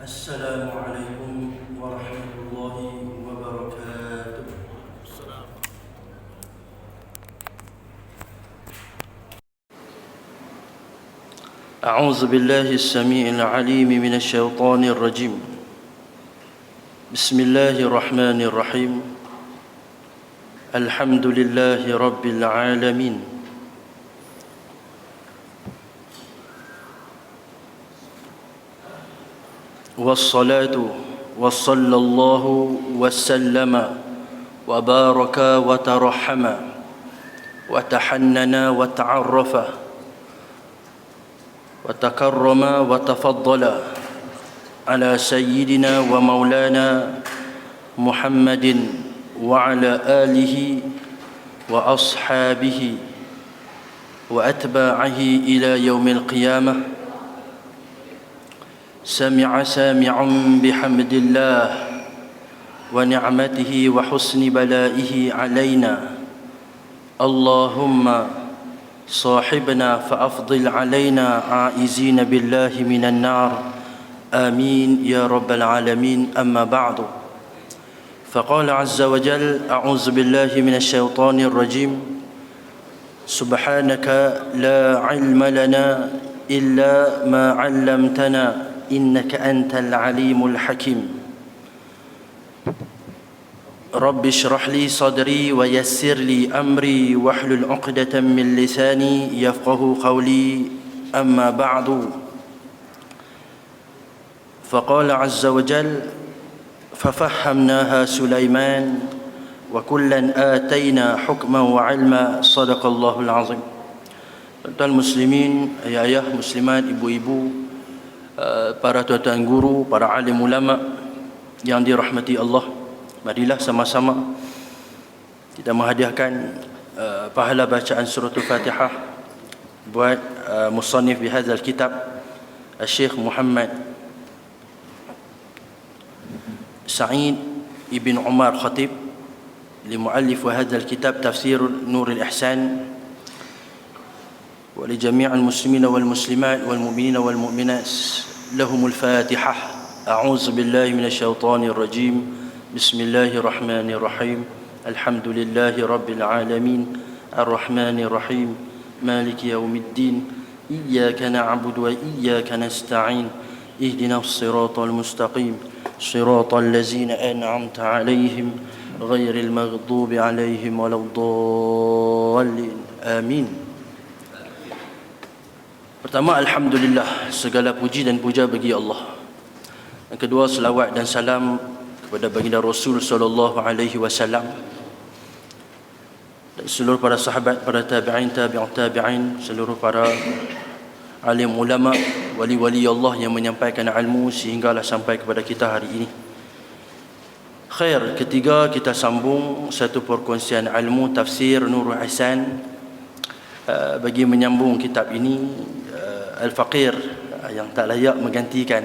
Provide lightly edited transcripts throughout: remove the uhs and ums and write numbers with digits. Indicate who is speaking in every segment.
Speaker 1: السلام عليكم ورحمة الله وبركاته. أعوذ بالله السميع العليم من الشيطان الرجيم. بسم الله الرحمن الرحيم. الحمد لله رب العالمين. والصلاة وصلى الله وسلم وبارك وترحم وتحنن وتعرف وتكرم وتفضل على سيدنا ومولانا محمد وعلى آله وأصحابه وأتباعه إلى يوم القيامة. سمع سامع بحمد الله ونعمته وحسن بلائه علينا. اللهم صاحبنا فأفضل علينا عائزين بالله من النار. آمين يا رب العالمين. أما بعد، فقال عز وجل: أعوذ بالله من الشيطان الرجيم. سبحانك لا علم لنا إلا ما علمتنا إنك أنت العليم الحكيم. رب اشرح لي صدري ويسر لي أمري واحلل عقدة من لساني يفقه قولي. أما بعد، فقال عز وجل: ففهمناها سليمان وكلا آتينا حكما وعلما. صدق الله العظيم. Tuan muslimin, ayah-ayah muslimat, ibu-ibu, para tuan-tuan guru, para alim ulama yang dirahmati Allah, marilah sama-sama kita menghadiahkan pahala bacaan surah Al-Fatihah buat musannif bihadzal kitab, Syekh Muhammad Sa'id ibn Umar Khatib, limuallif hadzal kitab Tafsir Nur al-Ihsan, ولجميع المسلمين والمسلمات والمؤمنين والمؤمنات لهم الفاتحة. أعوذ بالله من الشيطان الرجيم. بسم الله الرحمن الرحيم. الحمد لله رب العالمين الرحمن الرحيم مالك يوم الدين إياك نعبد وإياك نستعين اهدنا الصراط المستقيم صراط الذين أنعمت عليهم غير المغضوب عليهم ولا الضالين. آمين. Pertama, alhamdulillah, segala puji dan puja bagi Allah. Yang kedua, selawat dan salam kepada baginda Rasul sallallahu alaihi wasallam dan seluruh para sahabat, para tabi'in, tabi'in, seluruh para alim ulama, wali-wali Allah yang menyampaikan ilmu sehinggalah sampai kepada kita hari ini. Khair, ketiga kita sambung satu perkongsian ilmu tafsir Nurul Ihsan bagi menyambung kitab ini, Al-Faqir yang tak layak menggantikan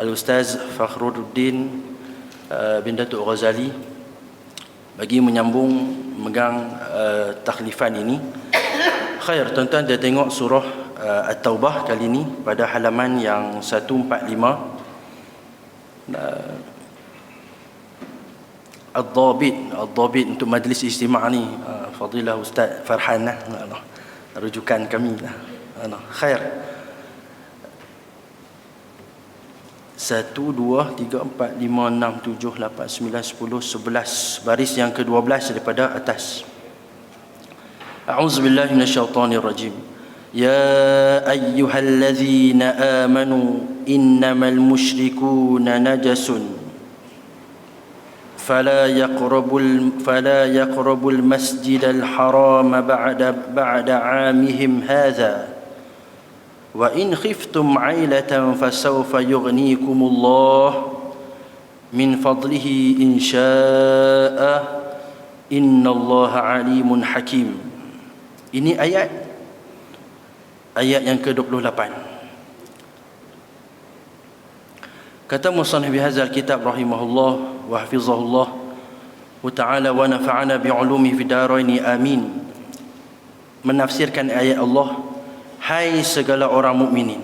Speaker 1: Al-Ustaz Fakhruddin bin Datuk Ghazali, bagi menyambung megang takhlifan ini. Khair, tuan-tuan dah tengok surah At-Taubah kali ini pada halaman yang 145. Ad-Dhabit untuk majlis istima' ni, Fadilah Ustaz Farhan lah, rujukan kami lah. Khair. 1, 2, 3, 4, 5, 6, 7, 8, 9, 10, 11. Baris yang ke-12 daripada atas. A'udzubillahi minasyaitonir rajim. Ya ayyuhallazina amanu innamal musyrikuuna najasun فلا يقربوا المسجد الحرام بعد عامهم هذا وإن خفتم عيلة فسوف يغنيكم الله من فضله إن شاء إن الله عليم حكيم. Ini ayat yang ke-28. Kata musannif bihadzal kitab rahimahullah wa hafizahullah wa ta'ala wa nafa'ana bi'ulumi fi daraini amin, menafsirkan ayat Allah, hai segala orang mukminin,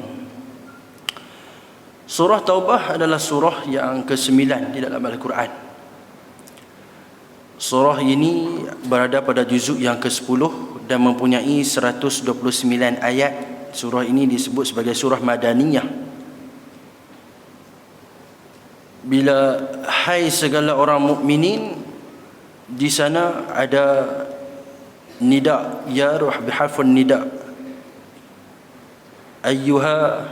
Speaker 1: Surah Taubah adalah surah yang ke-9 di dalam Al-Quran. Surah ini berada pada juzuk yang ke-10 dan mempunyai 129 ayat. Surah ini disebut sebagai surah Madaniyah. Bila hai segala orang mukminin, di sana ada nida, ya ruh bihafun nida, ayyuha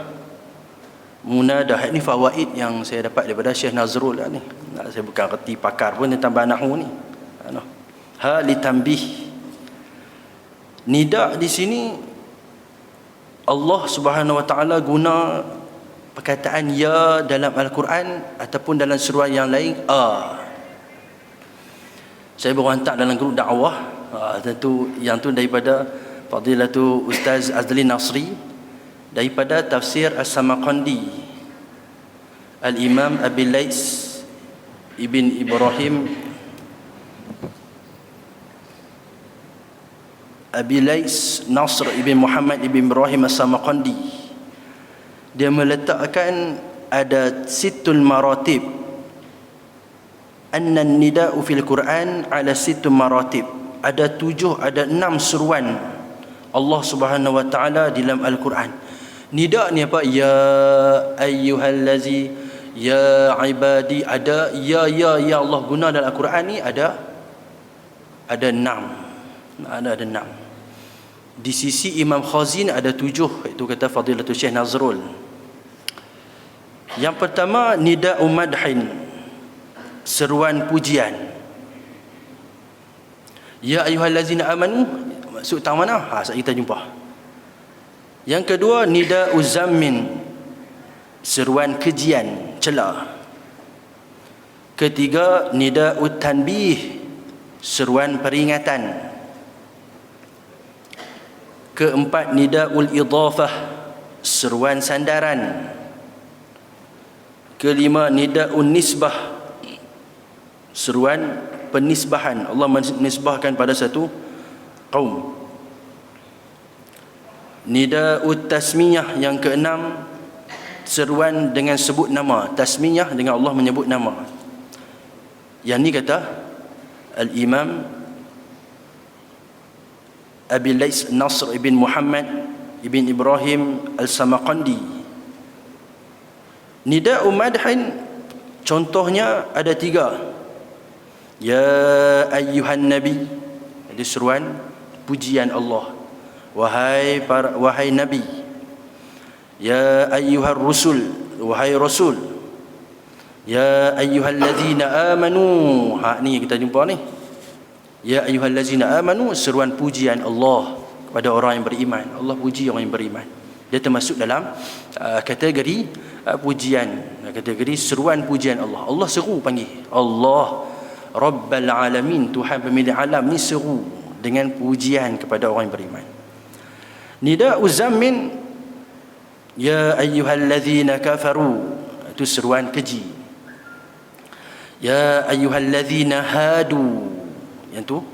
Speaker 1: munadah. Ini fawaid yang saya dapat daripada Syekh Nazrul ni. Saya bukan reti pakar pun tentang bahasa ni. Ha li tanbih. Nida di sini Allah Subhanahu wa taala guna perkataan ya dalam Al-Quran ataupun dalam surah yang lain Saya baru hantar dalam grup dakwah, tentu yang tu daripada Fadilatu Ustaz Azli Nasri, daripada tafsir As-Samarqandi, Al-Imam Abi Lais Ibn Ibrahim Abi Lais Nasr Ibn Muhammad Ibn Ibrahim As-Samarqandi. Dia meletakkan ada situl maratib, anna nida'u fil Quran ala situl maratib. Ada 6 seruan Allah Subhanahu wa taala dalam Al-Quran. Nida ni apa? Ya ayyuhallazi, ya ibadi. Ada ya Allah guna dalam Al-Quran ni ada 6. Ada 6. Di sisi Imam Khazin ada 7, itu kata Fadilatul Syekh Nazrul. Yang pertama, nida'u madhin, seruan pujian. Ya ayyuhallazina amanu, maksud tang mana? Kita jumpa. Yang kedua, nida'u zammin, seruan kejian, cela. Ketiga, nida'u tanbih, seruan peringatan. Keempat, nida'ul idhafah, seruan sandaran. Kelima, nida'un nisbah, seruan penisbahan. Allah menisbahkan pada satu kaum. Nida'ut tasmiyah, yang keenam, seruan dengan sebut nama. Tasmiyah dengan Allah menyebut nama. Yang ni kata Al-Imam Abi Lais Nasr Ibn Muhammad Ibn Ibrahim Al-Samarqandi. Nida'u madhin contohnya ada 3. Ya ayyuhan nabi, ada seruan pujian Allah, wahai nabi. Ya ayyuhar rusul, wahai rasul. Ya ayyuhallazina amanu, ni kita jumpa ni. Ya ayyuhallazina amanu, seruan pujian Allah kepada orang yang beriman. Allah puji orang yang beriman. Dia termasuk dalam kategori pujian, kategori seruan pujian Allah. Allah seru panggil Allah Rabbal Alamin, Tuhan pemilik alam ni seru dengan pujian kepada orang yang beriman. Nida'u zammin, ya ayyuhallazina kafaru, itu seruan keji. Ya ayyuhallazina hadu, yang tu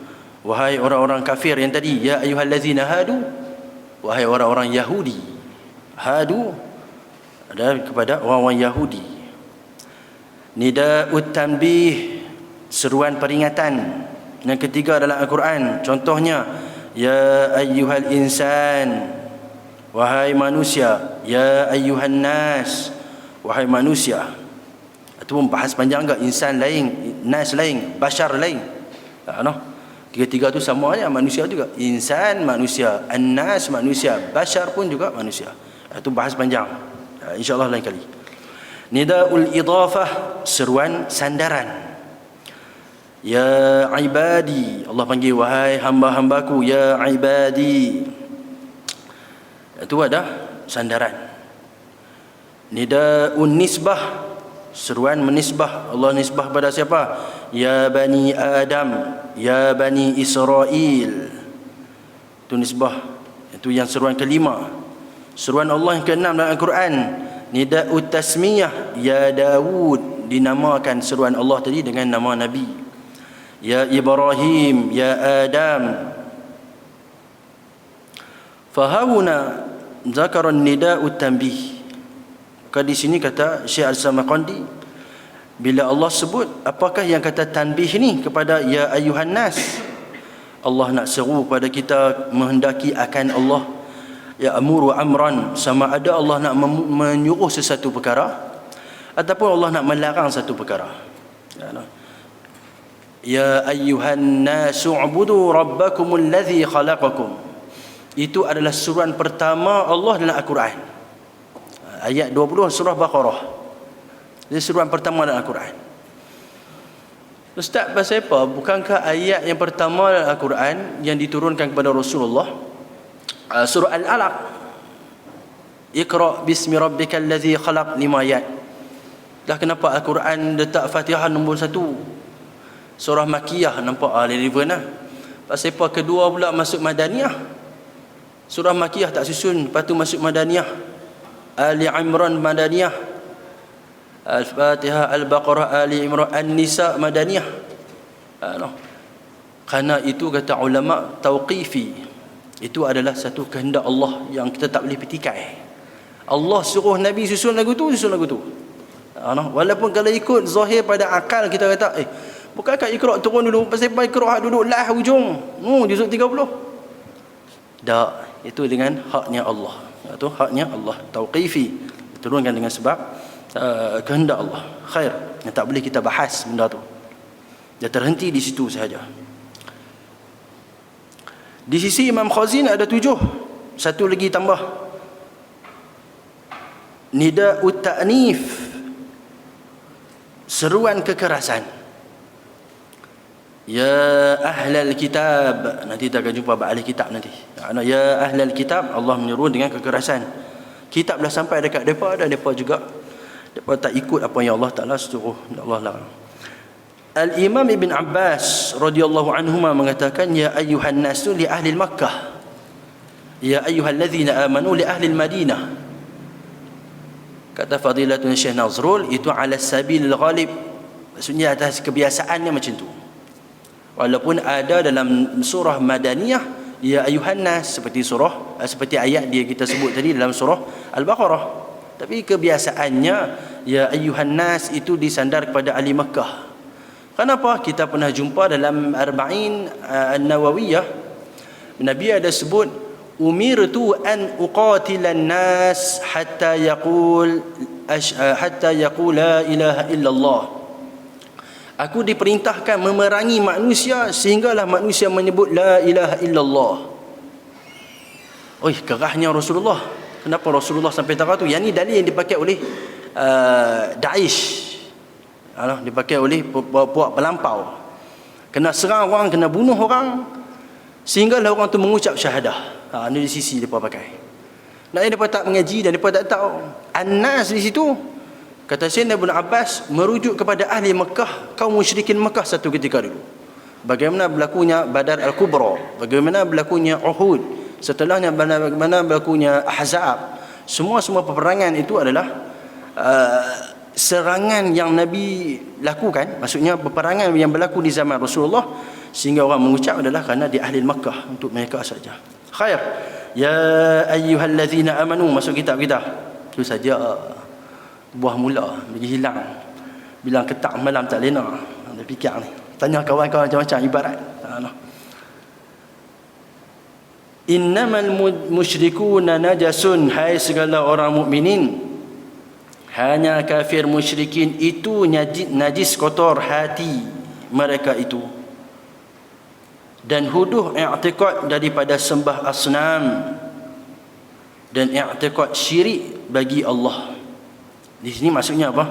Speaker 1: wahai orang-orang kafir. Yang tadi ya ayyuhallazina hadu, wahai orang-orang Yahudi. Hadu ada kepada orang-orang Yahudi. Nida'ut tanbih, seruan peringatan. Yang ketiga dalam Al-Quran, contohnya ya ayyuhal insan, wahai manusia. Ya ayyuhan nas, wahai manusia. Itu pun bahas panjang enggak? Insan lain, nas lain, bashar lain. Tiga-tiga tu sama aja, manusia juga. Insan manusia, an-nas manusia, bashar pun juga manusia. Itu bahas panjang, insya-Allah lain kali. Nida'ul idhafah, seruan sandaran. Ya ibadi, Allah panggil wahai hamba-hambaku. Ya ibadi, itu ada sandaran. Nida'un nisbah, seruan menisbah. Allah nisbah pada siapa? Ya bani Adam, ya bani Israel. Itu nisbah. Itu yang seruan kelima. Seruan Allah yang keenam dalam Al-Quran, nida'ut tasmiyah, ya Dawud, dinamakan seruan Allah tadi dengan nama Nabi. Ya Ibrahim, ya Adam. Fahawuna zakaran nida'ut tanbih. Maka di sini kata Syekh Al-Samarqandi, bila Allah sebut, apakah yang kata tanbih ni kepada ya ayuhan nas? Allah nak seru pada kita menghendaki akan Allah, ya amuru amran, sama ada Allah nak menyuruh sesuatu perkara ataupun Allah nak melarang satu perkara. Ya ayyuhan nasu ubudu rabbakumul ladzi khalaqakum. Itu adalah suruhan pertama Allah dalam Al-Quran. Ayat 20 surah Baqarah. Ini suruhan pertama dalam Al-Quran. Ustaz, pasal apa? Bukankah ayat yang pertama dalam Al-Quran yang diturunkan kepada Rasulullah surah Al-Alaq, Iqra bismi rabbikal ladzi khalaq, 5 ayat. Dah kenapa Al-Quran letak Fatihah nombor 1? Surah Makiyah nampak relevan lah. Pasal apa kedua pula masuk Madaniyah? Surah Makiyah tak susun, lepas tu masuk Madaniyah. Ali Imran Madaniyah, Al-Fatihah, Al-Baqarah, Ali Imran, An-Nisa Madaniyah. Kerana itu kata ulama tauqifi, itu adalah satu kehendak Allah yang kita tak boleh petikai. Allah suruh Nabi susun lagu tu, susun lagu tu. Walaupun kalau ikut zahir pada akal kita kata, bukankah Iqra turun dulu, pasal apa Iqra duduk lah hujung juzuk 30? Tak, itu dengan haknya Allah. Itu haknya Allah, tauqifi, diturunkan dengan sebab kehendak Allah. Khair, yang tak boleh kita bahas benda tu. Dia terhenti di situ sahaja. Di sisi Imam Khazin ada 7, satu lagi tambah. Nida'ut ta'nif, seruan kekerasan. Ya ahlal kitab, nanti kita akan jumpa ahli kitab nanti. Ya ahlal kitab, Allah menyeru dengan kekerasan. Kitab dah sampai dekat mereka dan mereka juga tak ikut apa yang Allah Ta'ala suruh, Allah larang. Al-Imam Ibn Abbas radhiyallahu anhuma mengatakan, ya ayyuhan nasu li ahli Makkah, ya ayyuhallazina amanu li ahli Madinah. Kata Fadilatun Syekh Nazrul, itu ala sabilil ghalib, maksudnya atas kebiasaannya macam tu. Walaupun ada dalam surah Madaniyah ya ayuhan nas, seperti ayat dia kita sebut tadi dalam surah Al-Baqarah, tapi kebiasaannya ya ayuhan nas itu disandar kepada ahli Makkah. Kenapa? Kita pernah jumpa dalam Arba'in An-Nawawiyah, Nabi ada sebut, umirtu an uqatilan nas hatta yaqul la ilaha illallah. Aku diperintahkan memerangi manusia sehinggalah manusia menyebut la ilaha illallah. Oi, kerahnya Rasulullah. Kenapa Rasulullah sampai tarah tu? Yang ni dalil yang dipakai oleh Daesh. Dipakai oleh puak pelampau. Kena serang orang, kena bunuh orang, sehinggalah orang tu mengucap syahadah. Ini di sisi mereka pakai. Nak mereka tak mengaji dan mereka tak tahu. An-nas di situ, kata Sayyidina Ibn Abbas, merujuk kepada ahli Mekah, kaum musyrikin Mekah satu ketika dulu. Bagaimana berlakunya Badar Al-Kubra, bagaimana berlakunya Uhud, setelahnya bagaimana berlakunya Ahzab. Semua peperangan itu adalah serangan yang Nabi lakukan, maksudnya peperangan yang berlaku di zaman Rasulullah, sehingga orang mengucap adalah kerana di ahli Mekah, untuk mereka saja. Khair. Ya ayyuhallazina amanu, masuk kitab kita. Itu saja buah mula bagi hilang. Bilang ketak malam tak lena. Dia fikir ni. Tanya kawan-kawan macam-macam ibarat. Innamal musyrikuna najasun, hai segala orang mukminin, hanya kafir musyrikin itu najis kotor hati mereka itu, dan huduh i'tiqad daripada sembah asnam, dan i'tiqad syirik bagi Allah. Di sini maksudnya apa?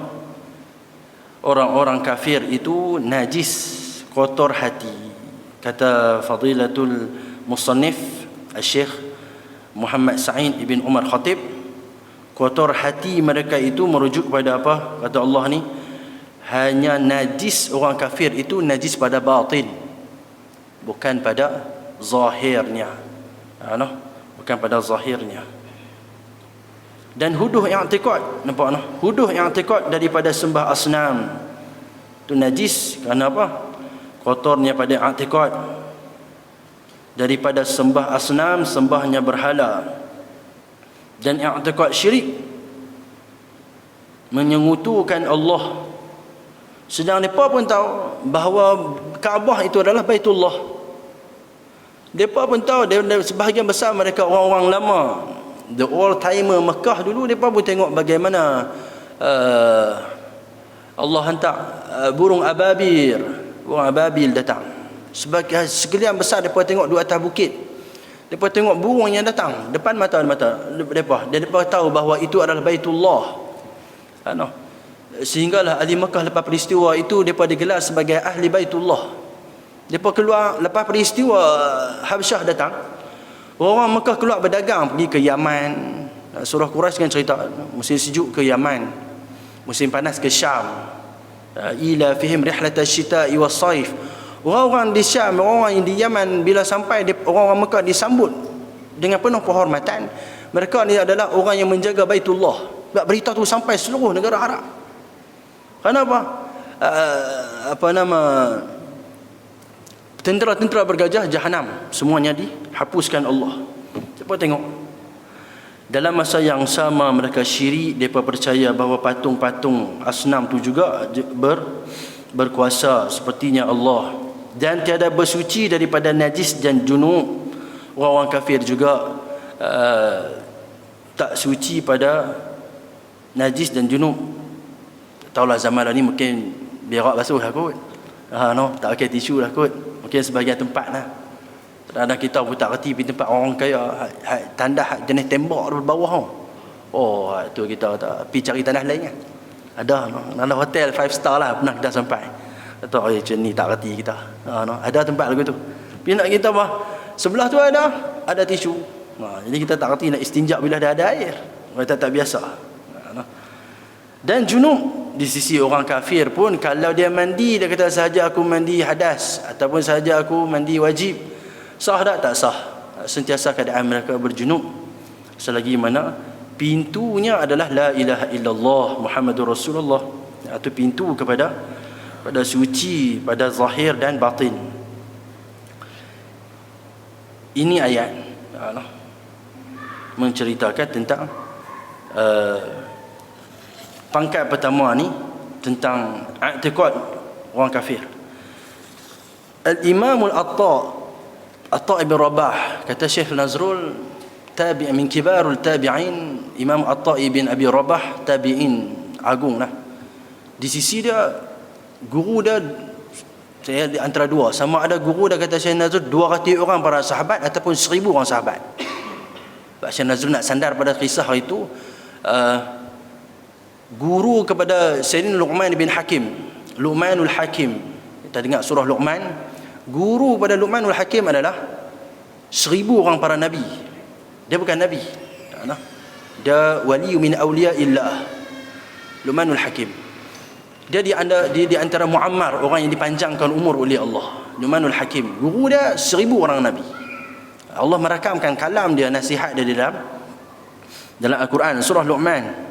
Speaker 1: Orang-orang kafir itu najis, kotor hati. Kata Fadilatul Musannif Syekh Muhammad Sa'id ibn Umar Khatib, kotor hati mereka itu merujuk kepada apa? Kata Allah ni, hanya najis orang kafir itu najis pada batin, bukan pada zahirnya. Bukan pada zahirnya. Dan huduh i'tiqad, nampak noh? Huduh i'tiqad daripada sembah asnam itu najis kerana apa? Kotornya pada i'tiqad daripada sembah asnam, sembahnya berhala. Dan i'tiqad syirik menyengutukan Allah, sedang mereka pun tahu bahawa Kaabah itu adalah Baitullah. Mereka pun tahu, sebahagian besar mereka orang-orang lama, the old timer Mekah dulu, mereka pun tengok bagaimana Allah hantar burung ababil datang. Sekalian besar mereka tengok di atas bukit, mereka tengok burung yang datang depan mata mereka, dan mereka tahu bahawa itu adalah Baitullah. Sehinggalah ahli Mekah lepas peristiwa itu mereka digelar sebagai ahli Baitullah. Mereka keluar lepas peristiwa Habsyah datang, orang Mekah keluar berdagang pergi ke Yaman. Surah Quraisy kan cerita musim sejuk ke Yaman, musim panas ke Syam. Ila fihim rihlata syita'i was-saif. Orang-orang di Syam, orang-orang yang di Yaman, bila sampai orang-orang Mekah disambut dengan penuh penghormatan. Mereka ni adalah orang yang menjaga Baitullah. Berita tu sampai seluruh negara Arab. Kenapa? Tentera-tentera bergajah Jahanam semuanya dihapuskan Allah. Siapa tengok? Dalam masa yang sama mereka syirik, mereka percaya bahawa patung-patung asnam tu juga berkuasa sepertinya Allah, dan tiada bersuci daripada najis dan junub. Orang-orang kafir juga tak suci pada najis dan junub. Taulah zaman ni mungkin berak basuh lah kot, tak pakai tisu lah kot, mungkin sebagian tempat lah. Kadang-kadang kita pun tak reti pergi tempat orang kaya, tandas jenis tembok di bawah. Tu kita tak pergi cari tandas lain kan. Ada hotel 5 star lah pernah kita sampai. Atau macam ni tak reti kita. Ada tempat lagu tu. Pergi nak kita apa? Sebelah tu ada tisu. Jadi kita tak reti nak istinjak bila ada air. Kita tak biasa. Dan junub di sisi orang kafir pun, kalau dia mandi, dia kata sahaja aku mandi hadas ataupun sahaja aku mandi wajib, sah tak sah. Sentiasa keadaan mereka berjunub selagi mana pintunya adalah la ilaha illallah Muhammadur Rasulullah, iaitu pintu kepada suci pada zahir dan batin. Ini ayat menceritakan tentang pangkat pertama ni, tentang i'tiqad orang kafir. Al-Imam Atta' ibn Rabah, kata Syekh Nazrul, min kibarul tabi'in. Imam Atta' ibn Abi Rabah tabi'in agung lah. Di sisi dia, guru dia, saya di antara dua, sama ada guru dia kata Syekh Nazrul 200 orang para sahabat ataupun 1000 orang sahabat. Syekh Nazrul nak sandar pada kisah itu, guru kepada Sayyidina Luqman bin Hakim, Luqmanul Hakim. Kita dengar surah Luqman. Guru pada Luqmanul Hakim adalah 1000 orang para nabi. Dia bukan nabi, dia wali min awliya illah, Luqmanul Hakim. Dia di antara muammar, orang yang dipanjangkan umur oleh Allah. Luqmanul Hakim, guru dia 1000 orang nabi. Allah merakamkan kalam dia, nasihat dia dalam Al-Quran, surah Luqman.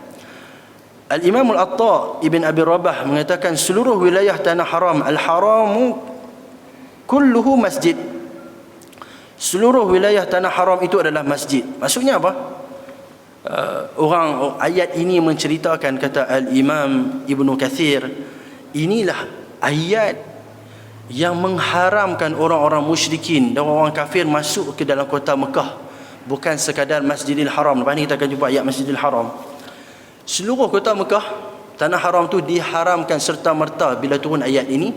Speaker 1: Al-Imam Al-Atta' ibn Abi Rabah mengatakan seluruh wilayah tanah haram, al-haramu kulluhu masjid. Seluruh wilayah tanah haram itu adalah masjid. Maksudnya apa? Ayat ini menceritakan, kata Al-Imam Ibnu Kathir, inilah ayat yang mengharamkan orang-orang musyrikin dan orang kafir masuk ke dalam kota Mekah. Bukan sekadar Masjidil Haram. Lepas ni kita akan jumpa ayat Masjidil Haram. Seluruh kota Mekah, tanah haram tu diharamkan serta merta bila turun ayat ini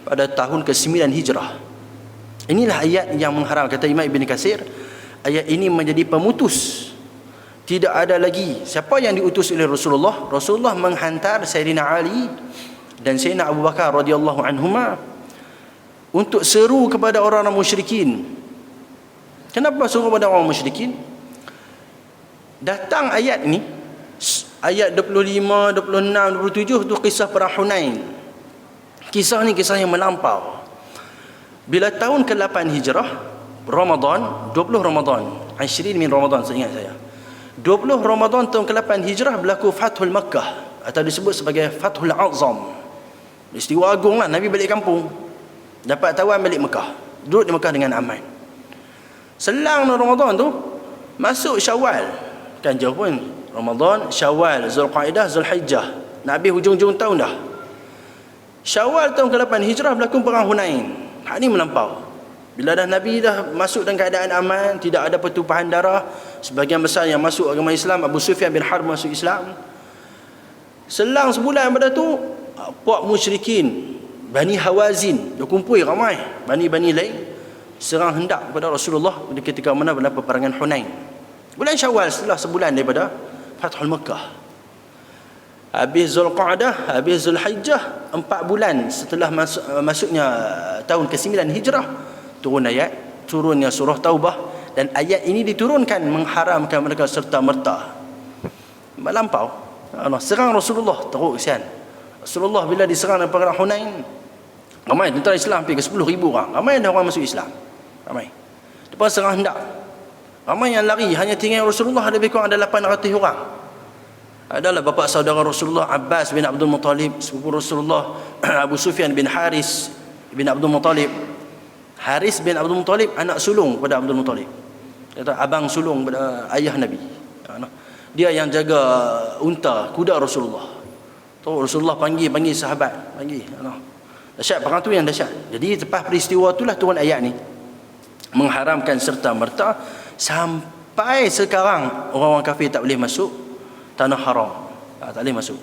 Speaker 1: pada tahun ke-9 Hijrah. Inilah ayat yang mengharam. Kata Imam Ibn Katsir, ayat ini menjadi pemutus. Tidak ada lagi siapa yang diutus oleh Rasulullah. Rasulullah menghantar Sayyidina Ali dan Sayyidina Abu Bakar radhiyallahu anhuma untuk seru kepada orang-orang musyrikin. Kenapa seru kepada orang musyrikin? Datang ayat ini, ayat 25, 26, 27 tu kisah perang Hunain. Kisah ni kisah yang melampau. Bila tahun ke-8 Hijrah, Ramadan, 20 Ramadan, 20 min Ramadan, seingat saya. 20 Ramadan tahun ke-8 Hijrah berlaku Fathul Makkah, atau disebut sebagai Fathul Azam. Peristiwa agung lah. Nabi balik kampung, dapat tawan balik Mekah, duduk di Mekah dengan aman. Selang Ramadan tu masuk Syawal, kan jauh pun, Ramadan, Syawal, Zulqaidah, Zulhijjah. Nak habis hujung-hujung tahun dah. Syawal tahun ke-8 Hijrah berlaku perang Hunain. Hak ni melampau. Bila dah Nabi dah masuk dalam keadaan aman, tidak ada pertumpahan darah, sebagian besar yang masuk agama Islam, Abu Sufyan bin Harb masuk Islam. Selang sebulan pada tu, puak musyrikin Bani Hawazin, dia kumpul ramai bani-bani lain serang hendak kepada Rasulullah ketika mana berlaku peperangan Hunain. Bulan Syawal, setelah sebulan daripada Fathul Makkah. Habis Zulqa'dah, habis Zulhijjah, 4 bulan setelah masuknya tahun ke-9 Hijrah, turun ayat, turunnya surah Taubah, dan ayat ini diturunkan mengharamkan mereka serta merta. Melampau. Serang Rasulullah, teruk kesian. Rasulullah bila diserang dalam perang Hunain, ramai tentera Islam hampir ke 10,000 orang. Ramai ada orang masuk Islam. Ramai. Lepas serang hendak. Ramai yang lari, hanya tinggal Rasulullah ada lebih kurang ada 800 orang. Adalah bapa saudara Rasulullah Abbas bin Abdul Muttalib, sepupu Rasulullah Abu Sufyan bin Haris bin Abdul Muttalib. Haris bin Abdul Muttalib anak sulung pada Abdul Muttalib. Kata abang sulung pada ayah Nabi. Dia yang jaga unta kuda Rasulullah. Tahu Rasulullah panggil sahabat, panggil. Dahsyat perang tu yang dahsyat. Jadi lepas peristiwa itulah turun ayat ni mengharamkan serta merta. Sampai sekarang orang-orang kafir tak boleh masuk tanah haram, tak boleh masuk.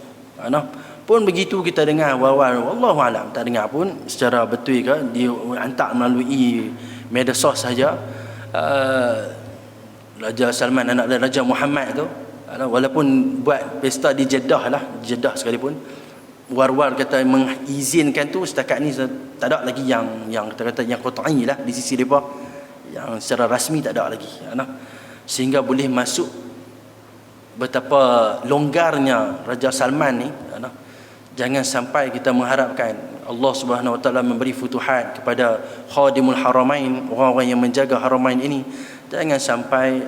Speaker 1: Pun begitu kita dengar wallahu alam, tak dengar pun secara betul ke dihantar melalui media sos saja. Raja Salman, anak Raja Muhammad tu, walaupun buat pesta di Jeddah Jeddah sekalipun, war-war kata mengizinkan tu, setakat ni tak ada lagi yang kita kata yang qat'i lah di sisi depa, yang secara rasmi tak ada lagi. Sehingga boleh masuk. Betapa longgarnya Raja Salman ni. Jangan sampai kita mengharapkan Allah Subhanahu Wa Taala memberi futuhat kepada khadimul haramain, orang-orang yang menjaga haramain ini. Jangan sampai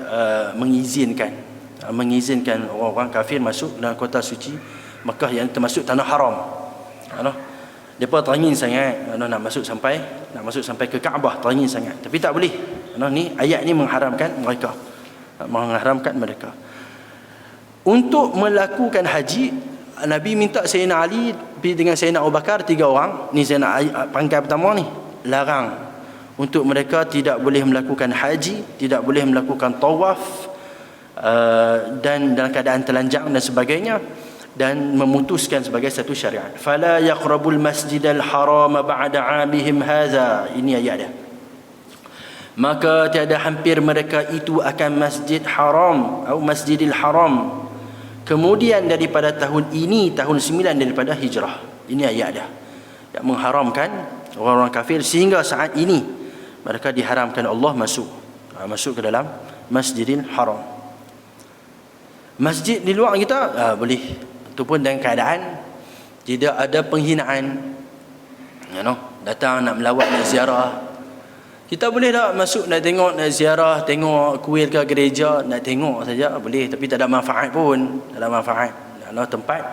Speaker 1: mengizinkan orang-orang kafir masuk dalam kota suci Makkah yang termasuk tanah haram. Depa terangin sangat nak masuk sampai ke Kaabah, terangin sangat. Tapi tak boleh. Ni ayat ni mengharamkan mereka. Untuk melakukan haji, Nabi minta Sayyidina Ali pergi dengan Sayyidina Abu Bakar, 3 orang. Ni Sayyidina pangkat pertama ni, larang untuk mereka tidak boleh melakukan haji, tidak boleh melakukan tawaf, dan dalam keadaan telanjang dan sebagainya, dan memutuskan sebagai satu syariat. Fala yaqrabul masjidal haram ba'da 'amihim hadza. Ini ayat dia. Maka tiada hampir mereka itu akan masjid haram atau masjidil haram kemudian daripada tahun ini, tahun 9 daripada hijrah. Ini ayat dia yang mengharamkan orang-orang kafir, sehingga saat ini mereka diharamkan Allah masuk ke dalam Masjidil Haram. Masjid di luar kita boleh, itu pun dalam keadaan tidak ada penghinaan. Datang nak melawat, nak ziarah, kita boleh tak masuk nak tengok, nak ziarah, tengok kuil ke gereja, nak tengok saja boleh, tapi tak ada manfaat pun, tak ada manfaat.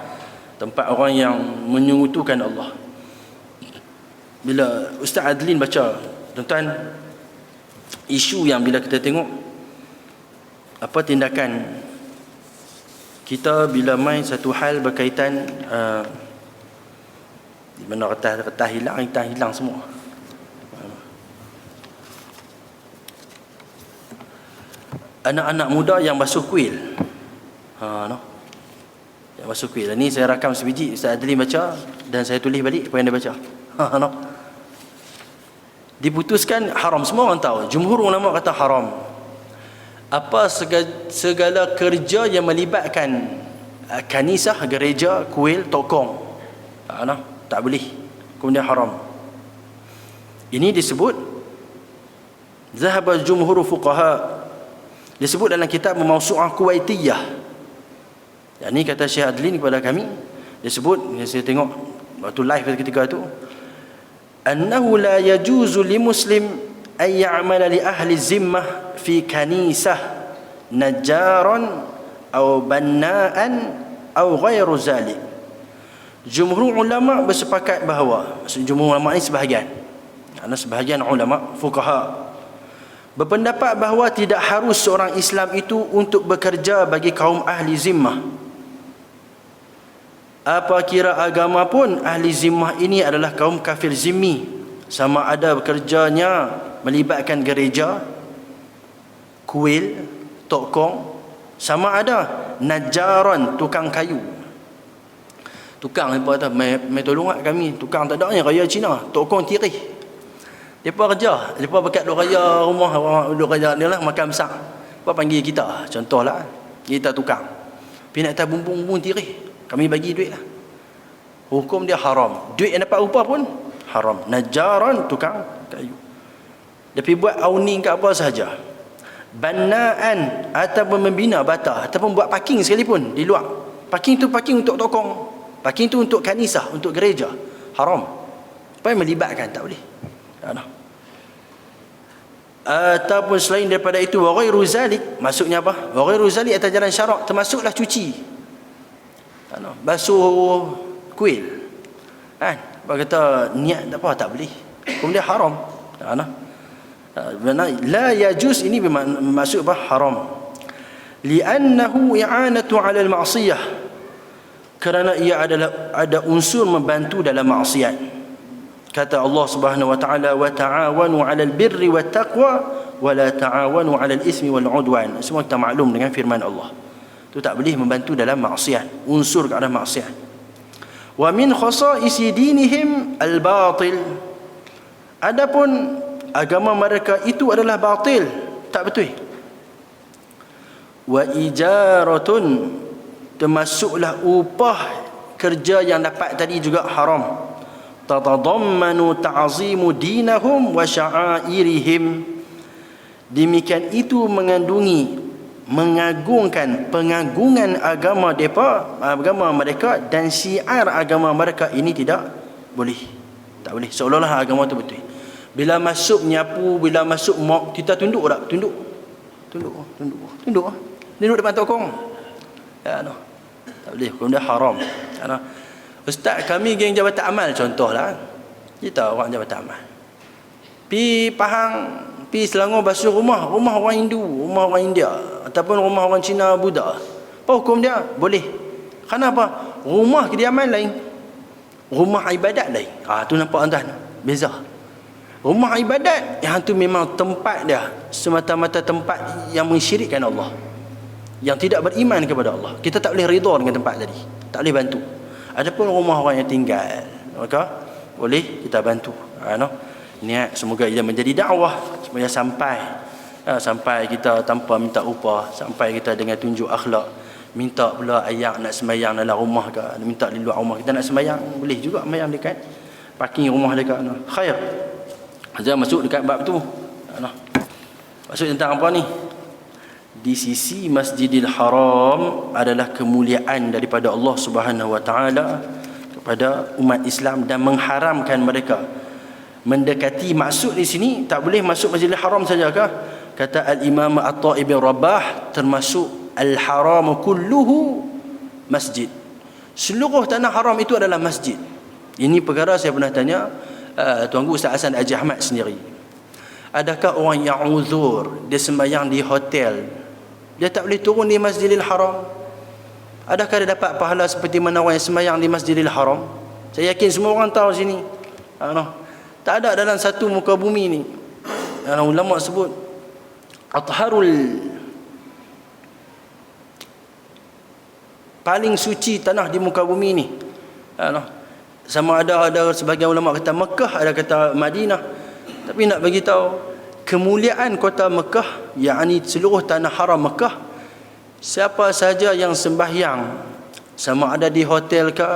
Speaker 1: Tempat orang yang menyekutukan Allah. Bila Ustaz Adlin baca, tuan-tuan, isu yang bila kita tengok apa tindakan kita bila main satu hal berkaitan di mana kertas hilang semua. Anak-anak muda yang basuh kuil. Yang basuh kuil. Ini saya rakam sebiji, Ustaz Adli baca dan saya tulis balik apa yang dia baca. Diputuskan haram, semua orang tahu. Jumhur ulama kata haram. Apa segala kerja yang melibatkan kanisah, gereja, kuil, tokong, tak boleh. Kemudian haram. Ini disebut zahaba jumhur fuqaha, disebut dalam kitab Mawsu'ah Kuwaitiyah. Yang ni kata Syekh Adlin kepada kami, disebut, saya tengok waktu live ketika itu, annahu la yajuzu li muslim an ya'mala li ahli zimmah fi kanisah najjaran aw banna'an aw ghairu zalik. Jumhur ulama bersepakat bahawa, maksud jumhur ulama ni sebahagian ulama fuqaha berpendapat bahawa tidak harus seorang Islam itu untuk bekerja bagi kaum ahli zimmah. Apa kira agama pun, ahli zimmah ini adalah kaum kafir zimmi, sama ada bekerjanya melibatkan gereja, kuil, tokong, sama ada najaran, tukang kayu. Tukang mereka kata, mai tolong kami, tukang tak ada ni, raya Cina, tokong tirih. Mereka kerja, mereka berkat duk raya rumah, duk raya ni lah, makan besar. Mereka panggil kita, contohlah, kita tukang. Pergi nak tak bumbung-bumbung tirih, kami bagi duit lah. Hukum dia haram. Duit yang dapat upah pun haram. Najaran, tukang kayu. Dia pergi buat awning ke apa sahaja. Bannaan, ataupun membina bata, ataupun buat parking sekalipun di luar. Parking tu parking untuk tokong. Parking tu untuk kanisah, untuk gereja. Haram. Apa yang melibatkan, tak boleh. Ataupun selain daripada itu, wa ghairu zalik, maksudnya apa? Wa ghairu zalik atas jalan syarak, termasuklah cuci, basuh kuil. Apa kata niat tak apa, tak boleh. Kemudian haram. La yajuz ini bermaksud apa? Haram. Li'annahu i'anatu 'ala al-ma'siyah, kerana ia adalah ada unsur membantu dalam maksiat. Kata Allah Subhanahu wa taala, wa ta'awanu 'alal birri wat taqwa wa la ta'awanu 'alal ismi wal 'udwan. Semua kita maklum dengan firman Allah. Itu tak boleh membantu dalam maksiat, unsur ke arah maksiat. Wa min khasa'isi dinihim al-batil. Adapun agama mereka itu adalah batil, tak betul. Wa ijaratun, termasuklah upah kerja yang dapat tadi juga haram. Tatadammanu ta'zimu dinahum wa sya'airihim. Demikian itu mengandungi mengagungkan pengagungan agama mereka dan syiar agama mereka. Ini tidak boleh. Tak boleh. Seolah-olah agama itu betul. Bila masuk menyapu, bila masuk mop, kita tunduk tak? Tunduk depan tokong. Tak boleh, hukum dia haram. Ustaz kami geng Jabatan Amal contohlah, kita orang Jabatan Amal, pi Pahang, pi Selangor basuh rumah orang Hindu, rumah orang India, ataupun rumah orang Cina Buddha. Apa hukum dia? Boleh. Kenapa? Rumah kediaman lain, rumah ibadat lain. Tu nampak tuan, beza. Rumah ibadat yang tu memang tempat dia semata-mata tempat yang mensyirikkan Allah, yang tidak beriman kepada Allah. Kita tak boleh redha dengan tempat tadi, tak boleh bantu. Adapun rumah orang yang tinggal, maka boleh kita bantu. Niat semoga ia menjadi dakwah supaya sampai kita tanpa minta upah, sampai kita dengan tunjuk akhlak. Minta pula ayat nak sembahyang dalam rumah ke, minta di luar rumah kita nak sembahyang, boleh juga sembahyang dekat parking rumah dekat. Khair. Jangan masuk dekat bab tu. Maksud tentang apa ni? Di sisi Masjidil Haram adalah kemuliaan daripada Allah Subhanahu wa taala kepada umat Islam dan mengharamkan mereka mendekati. Maksud di sini tak boleh masuk Masjidil Haram sajakah? Kata Al-Imam At-Ta'i bin Rabah, termasuk al-haram kulluhu masjid. Seluruh tanah haram itu adalah masjid. Ini perkara saya pernah tanya Tuan Guru Ustaz Hasan Haji Ahmad sendiri. Adakah orang yang uzur, dia sembahyang di hotel, dia tak boleh turun di Masjidil Haram? Adakah dia dapat pahala seperti mana orang yang sembahyang di Masjidil Haram? Saya yakin semua orang tahu sini. Tak ada dalam satu muka bumi ni. Ulama sebut atharul, paling suci tanah di muka bumi ni. Sama ada sebagian ulama kata Mekah, ada kata Madinah. Tapi nak bagi tahu kemuliaan kota Mekah, yakni seluruh tanah haram Mekah, siapa saja yang sembahyang, sama ada di hotel ke,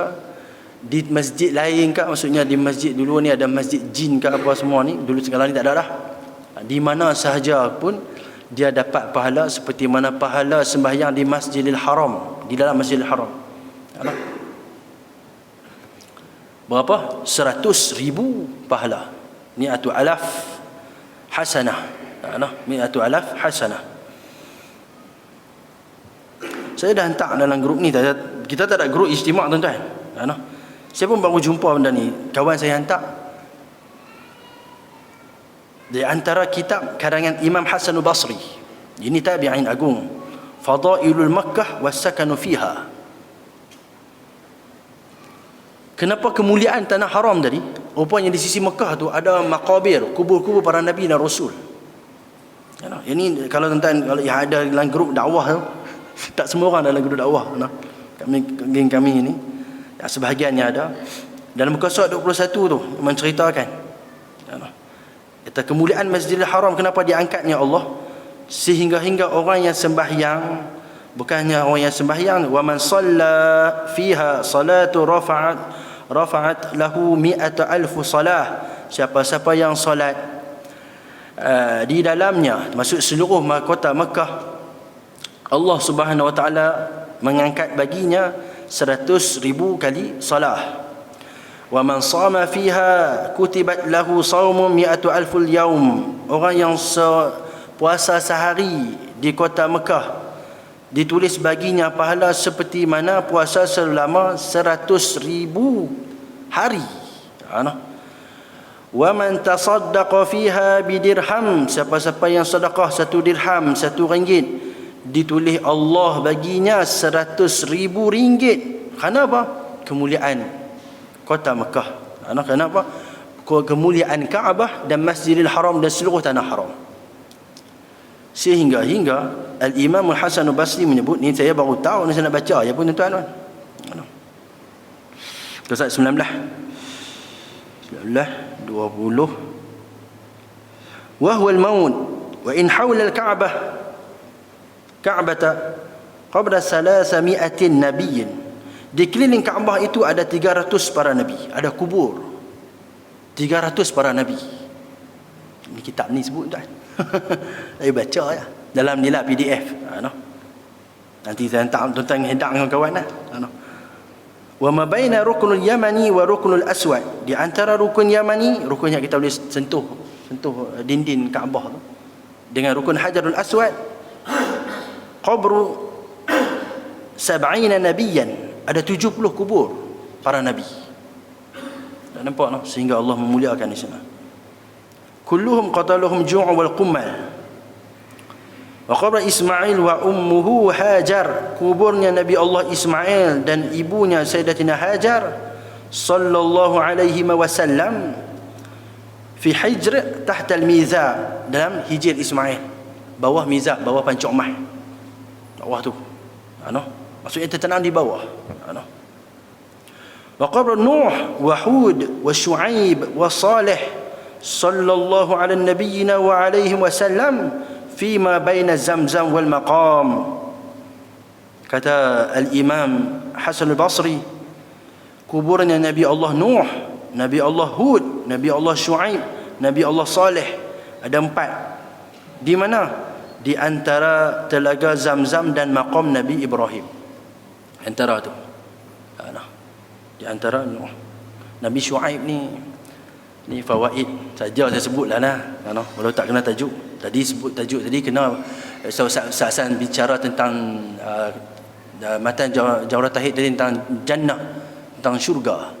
Speaker 1: di masjid lain ke, maksudnya di masjid dulu ni ada masjid jin ke apa semua ni, dulu sekarang ni tak ada dah. Di mana sahaja pun dia dapat pahala seperti mana pahala sembahyang di Masjidil Haram, di dalam Masjidil Haram. Berapa? 100,000 pahala. Mi'atu alaf hasanah. 100,000 hasanah. Saya dah hantar dalam grup ni. Kita tak ada grup istimak tuan-tuan. Saya pun baru jumpa benda ni. Kawan saya hantar. Di antara kitab karangan Imam Hasan Basri. Ini tabi'in agung. Fadailul Makkah was sakanu fiha. Kenapa kemuliaan tanah haram tadi? Rupanya di sisi Mekah tu ada maqabir, kubur-kubur para nabi dan rasul. Ini kalau tuan-tuan, kalau yang ada dalam grup dakwah tu, tak semua orang dalam grup dakwah. Geng kami ini, sebahagiannya ada. Dalam muka surat 21 tu menceritakan kata kemuliaan Masjidil Haram, kenapa diangkatnya Allah, sehingga orang yang sembahyang, bukannya orang yang sembahyang, wa man shalla fiha salatu rafa'at lahu 100,000 salah, siapa-siapa yang solat di dalamnya, maksud seluruh kota Mekah, Allah Subhanahu wa taala mengangkat baginya 100,000 kali salah. Wa man shama fiha kutibat lahu shaumun 100,000 yaum, orang yang puasa sehari di kota Mekah ditulis baginya pahala seperti mana puasa selama 100,000 hari. Wa man tasaddaqa fiha bidirham, siapa-siapa yang sedekah 1 dirham, 1 ringgit, ditulis Allah baginya 100,000 ringgit. Kenapa? Kemuliaan kota Mekah. Kenapa? Kemuliaan Kaabah dan Masjidil Haram dan seluruh tanah haram. Sehingga Al-Imam Al-Hasan Al-Basri menyebut, ni saya baru tahu, ni saya nak baca ya pun tuan-tuan. Kisah 19 20. Wa huwa al-maut wa in hawla Ka'bata qabla 300 nabiyyin. Di keliling Kaabah itu ada 300 para nabi, ada kubur 300 para nabi. Ini kitab ni sebut tuan. Saya baca ya dalam nilai PDF. Nanti saya hantar tuan-tuan hendak dengan kawan lah. Wa ma baina ruknul yamani wa ruknul aswad, di antara rukun Yamani, rukun yang kita boleh sentuh dinding Kaabah tu, dengan rukun Hajarul Aswad, qabru 70 nabiyan, ada 70 kubur para nabi. Tak nampak no? Sehingga Allah memuliakan di sana. Kulluhum qataluhum ju' wal qummal. Wa qabra Ismail wa ummuhu Hajar, kuburnya Nabi Allah Ismail dan ibunya Sayyidatina Hajar sallallahu alaihi wasallam, fi hijr tahta al-mizab, dalam hijr Ismail, bawah mizab, bawah pancuk mah, bawah tu. Maksudnya tertanam di bawah. Wa qabr Nuh wa Hud wa Shu'aib wa Salih sallallahu ala nabiyyina wa alaihi wasallam fima baina Zamzam wal maqam. Kata Al-Imam Hasan Al-Basri, kuburnya Nabi Allah Nuh, Nabi Allah Hud, Nabi Allah Shu'aib, Nabi Allah Salih, ada 4. Di mana? Di antara telaga Zamzam dan maqam Nabi Ibrahim. Antara tu. Di antara Nuh. Nabi Shu'aib ni fawaid saja saya sebutlah kalau tak kena tajuk. Tadi sebut tajuk tadi kena sasaran bicara tentang matan Jawharatul Tauhid tadi, tentang jannah, tentang syurga.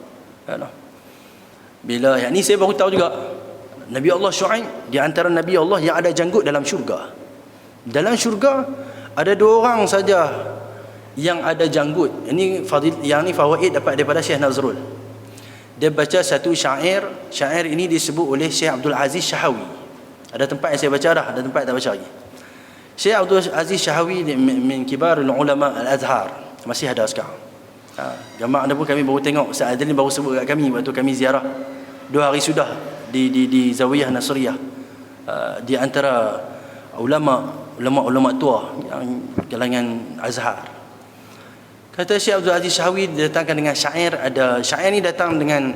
Speaker 1: Bila yang ni saya baru tahu juga, Nabi Allah Shu'aib di antara Nabi Allah yang ada janggut dalam syurga. Dalam syurga ada 2 orang saja yang ada janggut. Ini yang ni fawaid dapat daripada Syekh Nazrul. Dia baca satu syair ini disebut oleh Syekh Abdul Aziz Syahawi. Ada tempat yang saya baca dah, ada tempat tak baca lagi. Syekh Abdul Aziz Syahawi min kibar ulama Al-Azhar, masih ada sekarang. Jamaah ada pun kami baru tengok, Ustaz Adil baru sebut kat kami waktu kami ziarah 2 hari sudah di Zawiyah Nasriyah. Di antara ulama tua yang kalangan Azhar. Kata Syekh Abdul Aziz Syahawi datangkan dengan syair, ada syair ni datang dengan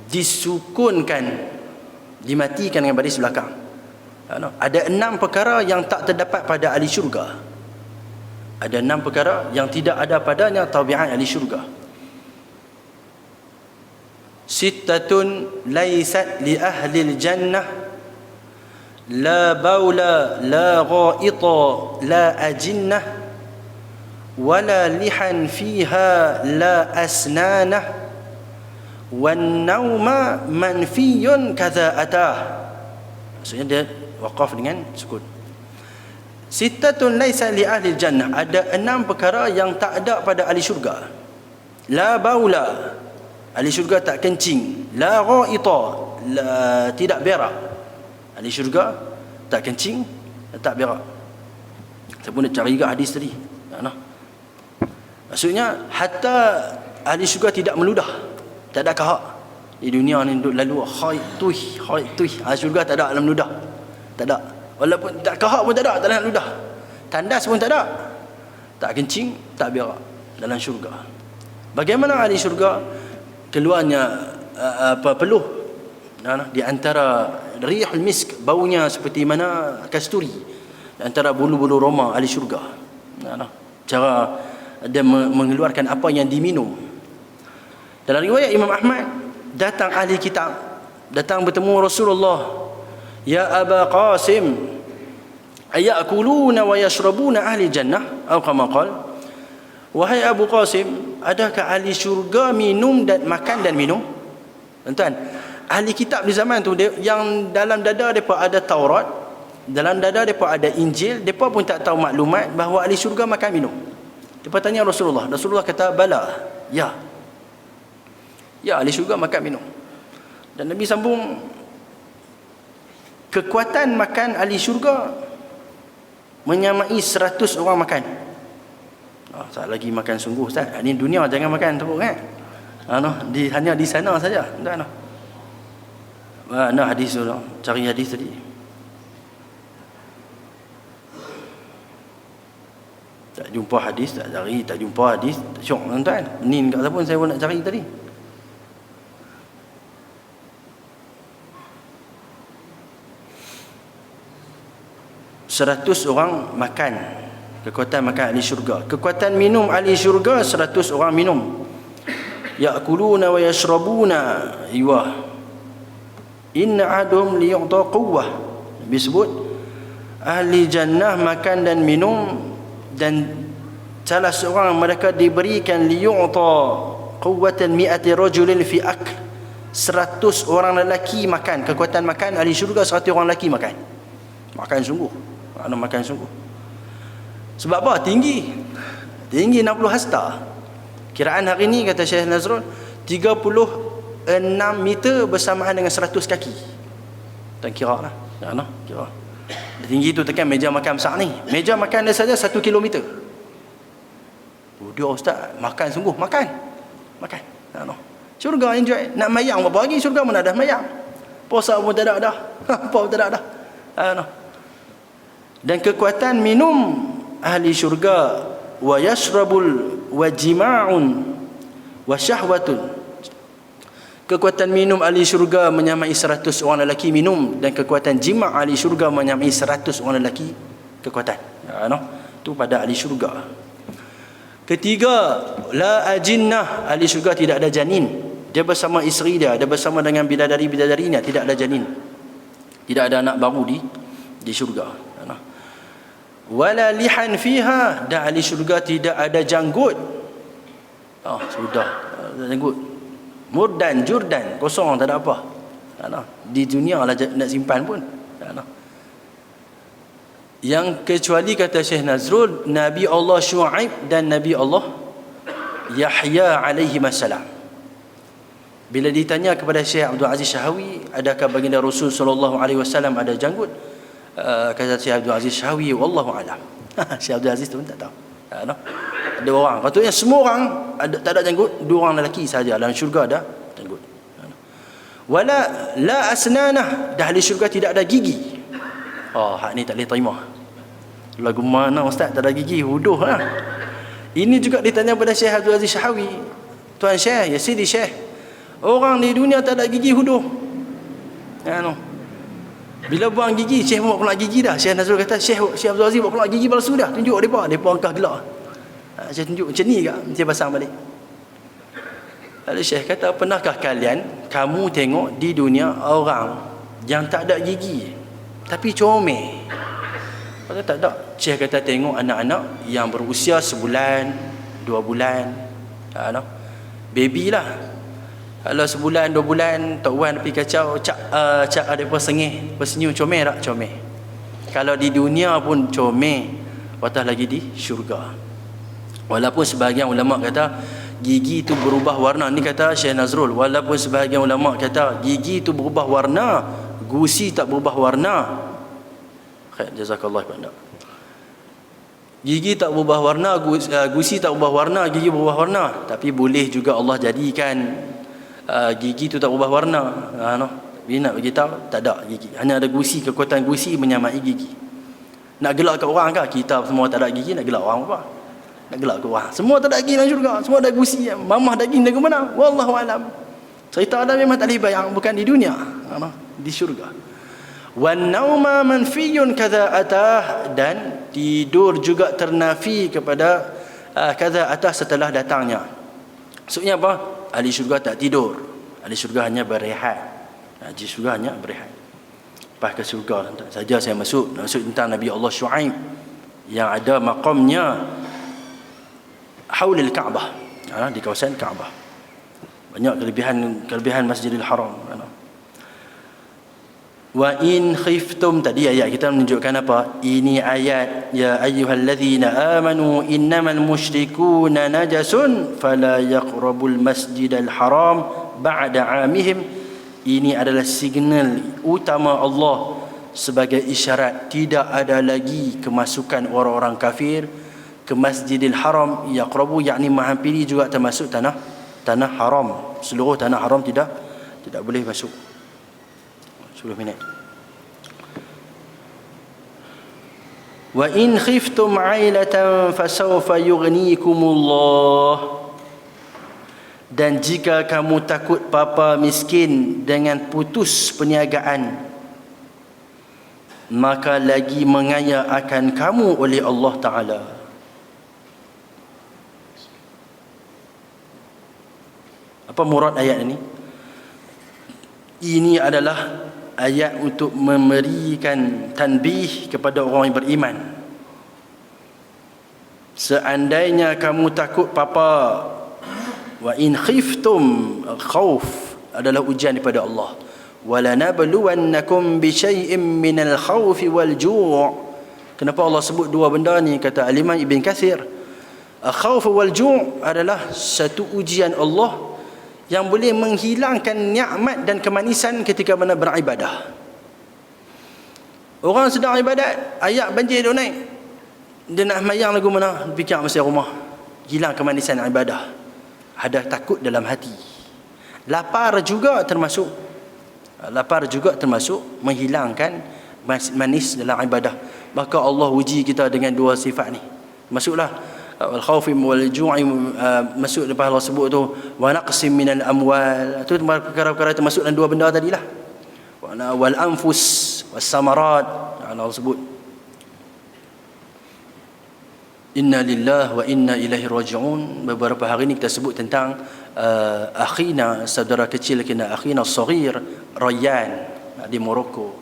Speaker 1: disukunkan, dimatikan dengan baris belakang. Ada 6 perkara yang tak terdapat pada ahli syurga. Ada 6 perkara yang tidak ada padanya tabiat ahli syurga. Sittatun laysat li ahli al-jannah, la baula la ghaita la ajinnah, wala lihan fiha la asnanah, wan nauma manfiyun kadza atah. Maksudnya dia waqaf dengan sukun. Sittatun laisa li ahli jannah, ada 6 perkara yang tak ada pada ahli syurga. La baula, ahli syurga tak kencing. La ghaita, tidak berak. Ahli syurga tak kencing, tak berak. Saya pun nak cari juga hadis tadi. Maksudnya hatta ahli syurga tidak meludah, tak ada kahak. Di dunia ni duduk lalu haid tuih. Ahli syurga tak ada alam meludah. Tak ada. Walaupun tak kahak pun tak ada dalam ludah. Tandas pun tak ada. Tak kencing, tak berak dalam syurga. Bagaimana ahli syurga? Keluarnya peluh di antara rihul misk, baunya seperti mana kasturi, di antara bulu-bulu roma ahli syurga. Cara dia mengeluarkan apa yang diminum. Dalam riwayat Imam Ahmad, datang ahli kitab, datang bertemu Rasulullah. Ya Aba Qasim, ayakuluna wa yashrabuna ahli jannah atau kama qala. Wahai Abu Qasim, adakah ahli syurga minum dan makan dan minum? Tuan-tuan, ahli kitab di zaman tu yang dalam dada mereka ada Taurat, dalam dada mereka ada Injil, mereka pun tak tahu maklumat bahawa ahli syurga makan minum. Mereka tanya Rasulullah. Rasulullah kata bala, ya, ahli syurga makan minum. Dan Nabi sambung, kekuatan makan ahli syurga menyamai 100 orang makan. Saat lagi makan sungguh Ustaz. Ini dunia jangan makan teruk kan. Hanya di sana saja. Mana hadis tu? Cari hadis tadi. Tak jumpa hadis, tak jumpa hadis. Syok tuan-tuan. Ini kat siapa saya pun nak cari tadi. Seratus orang makan. Kekuatan makan ahli syurga. Kekuatan minum ahli syurga 100 orang minum. Ya'kuluna wa yashrabuna. Inna adhum liyu'ta quwwah. Nabi sebut ahli jannah makan dan minum, dan salah seorang mereka diberikan liyu'ta quwwatan mi'ati rajulin fi akl. 100 orang lelaki makan. Kekuatan makan ahli syurga 100 orang lelaki makan. Makan sungguh. Makan sungguh. Sebab apa? Tinggi 60 hasta. Kiraan hari ni kata Syekh Nazrul 36 meter bersamaan dengan 100 kaki. Tak kira lah. Kira. Tinggi tu tekan meja makan besar ni. Meja makan dia saja 1 kilometer. Dia ustaz makan sungguh. Makan. Syurga enjoy. Nak mayang berapa lagi? Syurga mana dah mayang. Puasa pun tak ada dah. Apa pun tak ada dah. Dan kekuatan minum ahli syurga wa yashrabul wa jima'un wa syahwatun. Kekuatan minum ahli syurga menyamai 100 orang lelaki minum, dan kekuatan jima' ahli syurga menyamai 100 orang lelaki kekuatan. Itu pada ahli syurga. Ketiga, la ajinnah, ahli syurga tidak ada janin. Dia bersama isteri dia bersama dengan bidadari-bidadarinya, tidak ada janin. Tidak ada anak baru di syurga. Wala lihan fiha, dan ahli syurga tidak ada janggut. Sudah janggut. Murdan, jurdan, kosong, tak ada apa. Di dunia lah nak simpan pun. Yang kecuali kata Syekh Nazrul, Nabi Allah Syuaib dan Nabi Allah Yahya alaihi salam. Bila ditanya kepada Syekh Abdul Aziz Syahawi, adakah baginda Rasul sallallahu alaihi wasallam ada janggut? Kata Syekh Abdul Aziz Syahawi, wallahu alam. Syekh Abdul Aziz tu pun tak tahu. Ada orang, patutnya semua orang tak ada janggut, 2 orang lelaki saja dalam syurga ada janggut. Wala la asnanah, dah ahli syurga tidak ada gigi. Hak ni tak boleh terima. Lagu mana ustaz tak ada gigi, huduh lah. Ini juga ditanya pada Syekh Abdul Aziz Syahawi, Tuan Syekh, ya Sidi Syekh, orang di dunia tak ada gigi, huduh. Bila buang gigi, Syekh buat pula gigi dah. Syekh Nazrul kata, Syekh Abdul Aziz buat pula gigi palsu dah. Tunjuk mereka angkah gelak. Syekh tunjuk macam ni ke? Syekh pasang balik. Lalu Syekh kata, pernahkah kamu tengok di dunia orang yang tak ada gigi tapi comel? Kata tak ada. Syekh kata, tengok anak-anak yang berusia sebulan, 2 bulan, baby lah. Kalau sebulan 2 bulan Tok Wan pergi kacau, cak ada apa sengih, bersenyum, comel tak? Comel. Kalau di dunia pun comel, apatah lagi di syurga. Walaupun sebahagian ulama kata gigi itu berubah warna. Ni kata Syekh Nazrul, walaupun sebahagian ulama kata gigi itu berubah warna, gusi tak berubah warna. Khair, jazakallah pada. Gigi tak berubah warna, gusi tak berubah warna, gigi berubah warna. Tapi boleh juga Allah jadikan gigi itu tak berubah warna. Dia nak beritahu tak ada gigi, hanya ada gusi, kekuatan gusi menyamai gigi. Nak gelak kat orang kah? Kita semua tak ada gigi, nak gelak orang apa? Nak gelak kat orang. Semua tak ada gigi dalam syurga, semua ada gusi. Mamah daging dari mana? Wallahu alam. Cerita ada memang tak boleh bayang, bukan di dunia, di syurga. Wan nauma manfiyun kadza atah, dan tidur juga ternafi kepada kadza atah setelah datangnya. Maksudnya apa? Ahli syurga tak tidur, ahli syurga hanya berehat. Ahli syurga hanya berehat. Lepas ke syurga saja saya masuk tentang Nabi Allah Shu'aib yang ada maqamnya haulil Kaabah, di kawasan Kaabah. Banyak kelebihan Masjidil Haram. Wa in khiftum, tadi ayat kita menunjukkan apa? Ini ayat ya ayyuhallazina amanu innamal musyrikuuna najasun fala yaqrabul masjidal haram ba'da 'amihim. Ini adalah signal utama Allah sebagai isyarat tidak ada lagi kemasukan orang-orang kafir ke Masjidil Haram. Yaqrabu yakni menghampiri juga termasuk tanah haram. Seluruh tanah haram tidak boleh masuk. 10 minit. Wa in khiftum 'ailatan fasawfa yughnikumullah. Dan jika kamu takut papa miskin dengan putus perniagaan, maka lagi mengaya akan kamu oleh Allah Ta'ala. Apa murad ayat ini? Ini adalah ayat untuk memberikan tanbih kepada orang yang beriman. Seandainya kamu takut papa, wa in khiftum, khauf adalah ujian daripada Allah. Walanabluwannakum bisyai'in minal khaufi wal ju'. Kenapa Allah sebut dua benda ni? Kata Al-Imam Ibn Kathir, khauf wal ju' adalah satu ujian Allah yang boleh menghilangkan nikmat dan kemanisan ketika mana beribadah. Orang sedang ibadat, ayat banjir dia naik, dia nak mayang lagu mana, fikir masa rumah, hilang kemanisan ibadah. Ada takut dalam hati. Lapar juga termasuk menghilangkan manis dalam ibadah. Maka Allah uji kita dengan dua sifat ni. Masuklah al-khawfi wal ju'i, masuk lepas Allah sebut tu wa naqsim minal amwal, tu perkara-perkara termasuk dalam dua benda tadilah. Wal anfus was samarat, Allah sebut inna lillahi wa inna ilaihi raji'un. Beberapa hari ni kita sebut tentang akhina, saudara kecil kita, akhina as-saghir Rayyan di Morocco.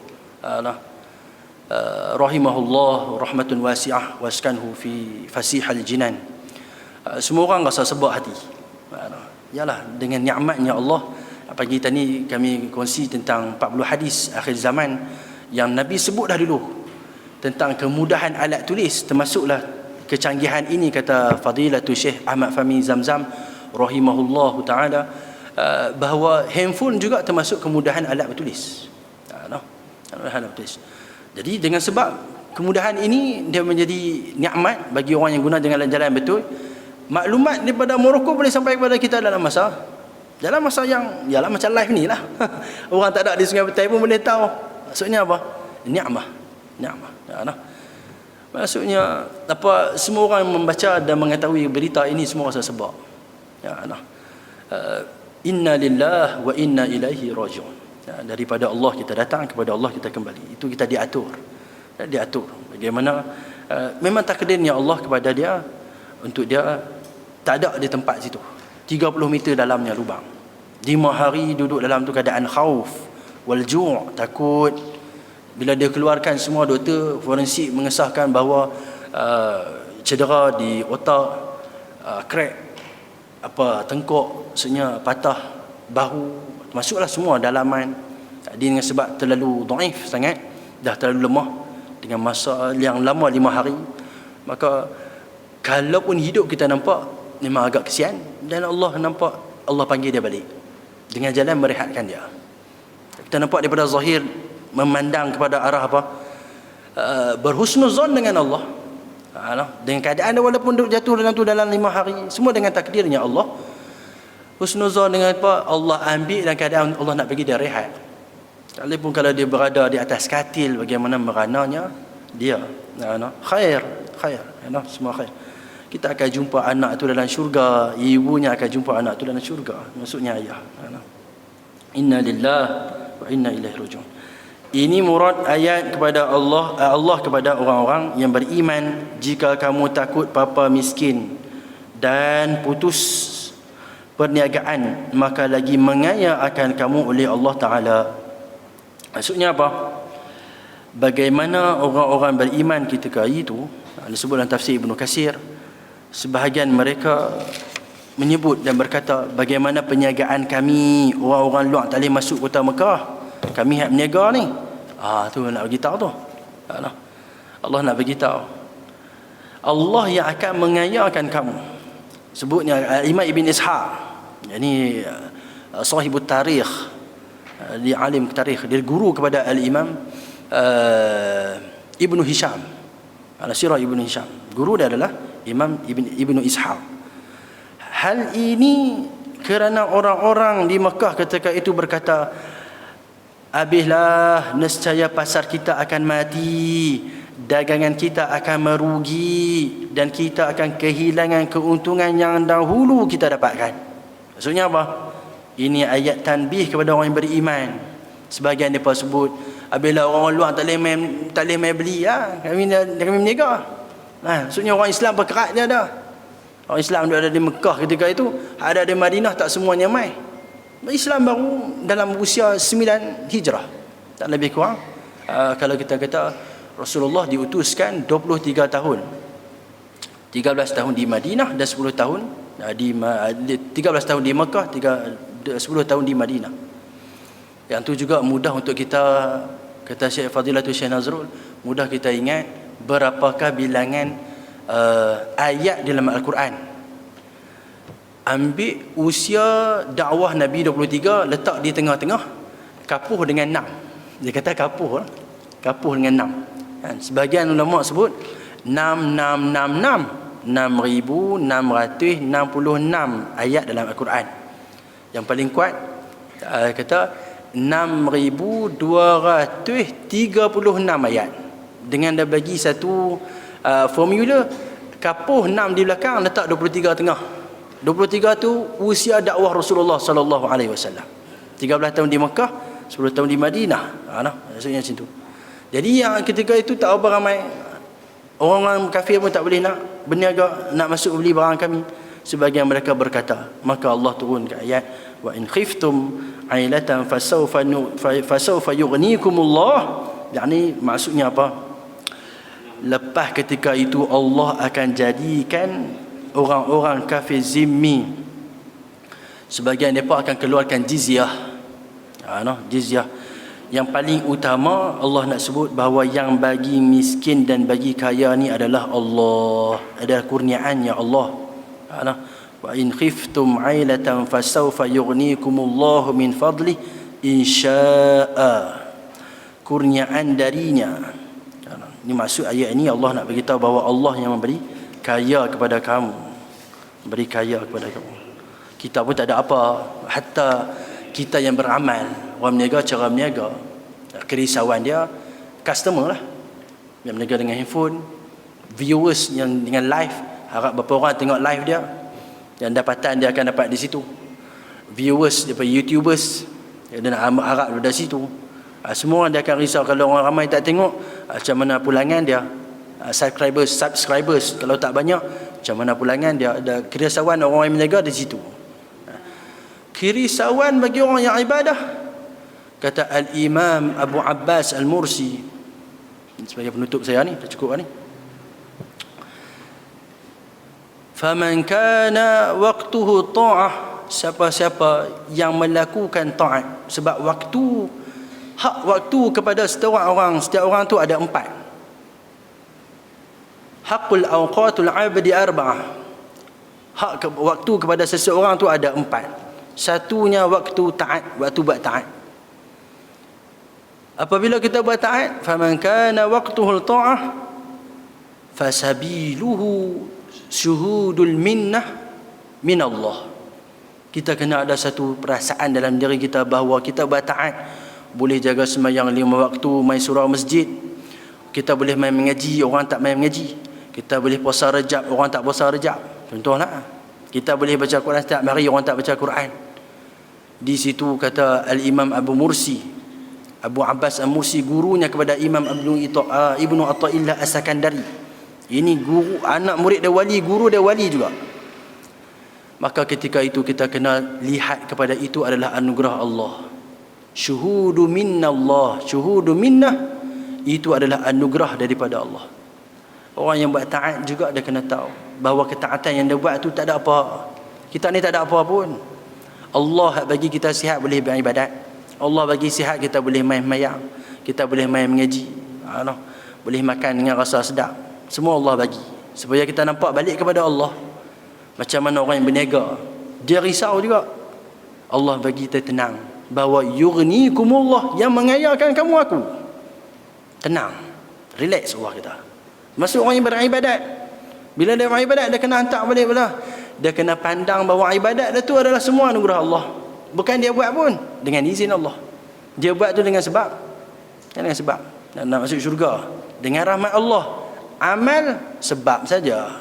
Speaker 1: Rahimahullah rahmatun wasi'ah waskanhu fi fasihal jinan. Semua orang rasa sebab hati. Yalah, dengan nikmatnya Allah. Pagi tadi kami kongsi tentang 40 hadis akhir zaman yang Nabi sebut dah dulu tentang kemudahan alat tulis, termasuklah kecanggihan ini, kata Fadilatul Syekh Ahmad Fahmi Zamzam rahimahullahu taala, bahawa handphone juga termasuk kemudahan alat bertulis. Alat bertulis. Jadi dengan sebab kemudahan ini, dia menjadi nikmat bagi orang yang guna dengan jalan betul. Maklumat daripada Morocco boleh sampai kepada kita dalam masa yang ialah macam live ni lah. Orang tak ada di Sungai Petai pun boleh tahu. Maksudnya apa? Nikmat. Maksudnya apa, semua orang membaca dan mengetahui berita ini semua rasa sebab. Inna lillahi wa inna ilaihi raji'un. Daripada Allah kita datang, kepada Allah kita kembali. Itu kita diatur. Bagaimana memang takdirnya Allah kepada dia, untuk dia tak ada di tempat situ. 30 meter dalamnya lubang. 5 hari duduk dalam tu keadaan khauf wal ju', takut. Bila dia keluarkan, semua doktor forensik mengesahkan bahawa cedera di otak, crack, tengkok, maksudnya patah bahu, masuklah semua dalaman. Dia dengan sebab terlalu dhaif sangat, dah terlalu lemah dengan masa yang lama 5 hari. Maka kalaupun hidup kita nampak memang agak kesian, dan Allah nampak, Allah panggil dia balik dengan jalan merehatkan dia. Kita nampak daripada zahir memandang kepada arah apa, berhusnuzon dengan Allah, dengan keadaan walaupun duduk jatuh dalam 5 hari, semua dengan takdirnya Allah. Husnuzon dengan apa, Allah ambil dalam keadaan Allah nak bagi dia rehat. Walaupun kalau dia berada di atas katil, bagaimana merananya dia, khair, semua khair. Kita akan jumpa anak tu dalam syurga, ibunya akan jumpa anak tu dalam syurga, maksudnya ayah. Inna lillahi wa inna ilaihi raji'un. Ini murad ayat kepada Allah kepada orang-orang yang beriman. Jika kamu takut papa miskin dan putus perniagaan, maka lagi mengaya akan kamu oleh Allah Ta'ala. Maksudnya apa? Bagaimana orang-orang beriman ketika itu, disebut dalam tafsir Ibnu Katsir, sebahagian mereka menyebut dan berkata, bagaimana penjagaan kami, orang-orang luar tak boleh masuk kota Mekah, kami hak berniaga ni. Tu nak bagi tahu tu. Allah nak bagi tahu, Allah yang akan mengayakan kamu. Sebutnya Imam Ibn Ishaq, yani sahibut tarikh, dia alim tarikh, dia guru kepada al-Imam Ibnu Hisham, al-Sirah Ibnu Hisham. Guru dia adalah Imam Ibnu Ishaq. Hal ini kerana orang-orang di Mekah ketika itu berkata, habislah, nescaya pasar kita akan mati, dagangan kita akan merugi, dan kita akan kehilangan keuntungan yang dahulu kita dapatkan. Maksudnya apa? Ini ayat tanbih kepada orang yang beriman. Sebahagian mereka sebut, habislah orang luar tak boleh main beli, kami berniaga. Maksudnya orang Islam berkerat dia dah. Orang Islam ada di Mekah ketika itu, ada di Madinah, tak semuanya mai. Islam baru dalam usia 9 Hijrah, tak lebih kurang. Kalau kita kata Rasulullah diutuskan 23 tahun, 13 tahun di Madinah dan 10 tahun 13 tahun di Mekah, 10 tahun di Madinah. Yang tu juga mudah untuk kita, kata Syekh Fadilatul Syekh Nazrul, mudah kita ingat berapakah bilangan ayat dalam Al-Quran. Ambil usia dakwah Nabi 23, letak di tengah-tengah, kapuh dengan 6. Dia kata kapuh dengan 6. Sebahagian ulama sebut 6666, 6666 ayat dalam Al-Quran. Yang paling kuat kata 6236 ayat. Dengan dia bagi satu formula, kapuh 6 di belakang, letak 23 tengah. 23 tu usia dakwah Rasulullah sallallahu alaihi wasallam. 13 tahun di Mekah, 10 tahun di Madinah. Maksudnya macam tu. Jadi yang ketika itu tak apa ramai orang kafir pun tak boleh nak berniaga, nak masuk beli barang kami. Sebagian mereka berkata, maka Allah turunkan ayat, wa in khiftum ailatan fasawfa yughnikumullah. Yani maksudnya apa? Lepas ketika itu Allah akan jadikan orang-orang kafir zimmi, sebagian mereka akan keluarkan jizyah. Jizyah. Yang paling utama Allah nak sebut bahawa yang bagi miskin dan bagi kaya ni adalah Allah, adalah kurniaannya Allah. Wa in khiftum ailatan fasawfa yughnikumullahu min fadli insya'a. Kurniaan darinya. Ini maksud ayat ini, Allah nak beritahu bahawa Allah yang memberi kaya kepada kamu, beri kaya kepada kamu. Kita pun tak ada apa, hatta kita yang beramal, orang berniaga cara berniaga, kerisauan dia customer lah, yang berniaga dengan handphone, viewers yang dengan live, harap berapa orang tengok live dia, yang dapatan dia akan dapat di situ. Viewers daripada YouTubers, dia nak harap dari situ. Semua orang dia akan risau kalau orang ramai tak tengok, macam mana pulangan dia. Subscribers kalau tak banyak, macam mana pulangan dia. Ada kerisauan orang yang berniaga di situ. Kerisauan bagi orang yang ibadah, kata Al-Imam Abu Abbas Al-Mursi, sebagai penutup saya ni, dah cukup ni. Faman kana waqtuhu ta'ah, siapa-siapa yang melakukan taat, sebab waktu, hak waktu kepada setiap orang tu ada 4. Haqqul awqatul abdi 4. waktu kepada seseorang tu ada 4. Satunya waktu taat, waktu buat taat. Apabila kita buat taat, faman kana waqtuhul ta'ah fasabiluhu syuhudul minnah min Allah. Kita kena ada satu perasaan dalam diri kita bahawa kita buat taat, boleh jaga sembahyang 5 waktu, main surau masjid, kita boleh main mengaji, orang tak main mengaji, kita boleh puasa Rejab, orang tak puasa Rejab, contohlah. Kita boleh baca Quran setiap hari, orang tak baca Quran. Di situ kata Al-Imam Abu Mursi, Abu Abbas Al-Mursi, gurunya kepada Imam Ibnu Athaillah As-Sakandari. Ini guru, anak murid dia wali, guru dia wali juga. Maka ketika itu kita kena lihat kepada itu adalah anugerah Allah. Syuhudu minna Allah, syuhudu minnah, itu adalah anugerah daripada Allah. Orang yang buat taat juga dia kena tahu bahawa ketaatan yang dia buat tu tak ada apa. Kita ni tak ada apa pun. Allah bagi kita sihat boleh beribadat. Allah bagi sihat kita boleh main mayang, kita boleh main mengaji, boleh makan dengan rasa sedap. Semua Allah bagi supaya kita nampak balik kepada Allah. Macam mana orang yang berniaga, dia risau juga. Allah bagi kita tenang bahawa yughnikumullah, yang mengayakan kamu aku. Tenang, relax Allah kita. Masuk orang yang beribadat, bila dia beribadat dia kena hantar balik pula. Dia kena pandang bahawa ibadat dia tu adalah semua anugerah Allah. Bukan dia buat pun, dengan izin Allah. Dia buat tu dengan sebab, nak masuk syurga dengan rahmat Allah. Amal sebab saja.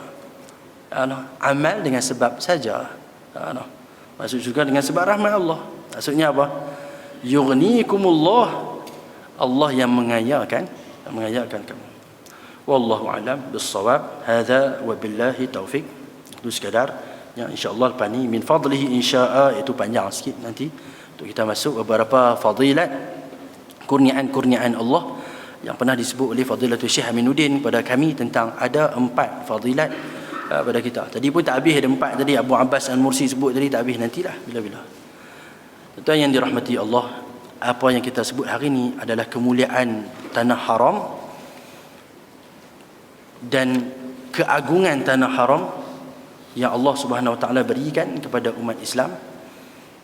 Speaker 1: Amal dengan sebab saja. Masuk syurga dengan sebab rahmat Allah. Maksudnya apa? Yughnikumullah, Allah yang mengayakan kamu. Wallahu alam bissawab. Hadza wa billahi taufik. Itu sekadar yang insya-Allah lepas ni min fadlihi insya'a, itu panjang sikit nanti untuk kita masuk beberapa fadilat, kurniaan-kurniaan Allah yang pernah disebut oleh Fadilatul Syekh Aminuddin kepada kami tentang ada 4 fadilat pada kita. Tadi pun tak habis, ada 4 tadi Abu Abbas Al-Mursi sebut tadi, tak habis, nantilah bila-bila. Tuan yang dirahmati Allah, apa yang kita sebut hari ini adalah kemuliaan tanah haram dan keagungan tanah haram yang Allah Subhanahu Wa Taala berikan kepada umat Islam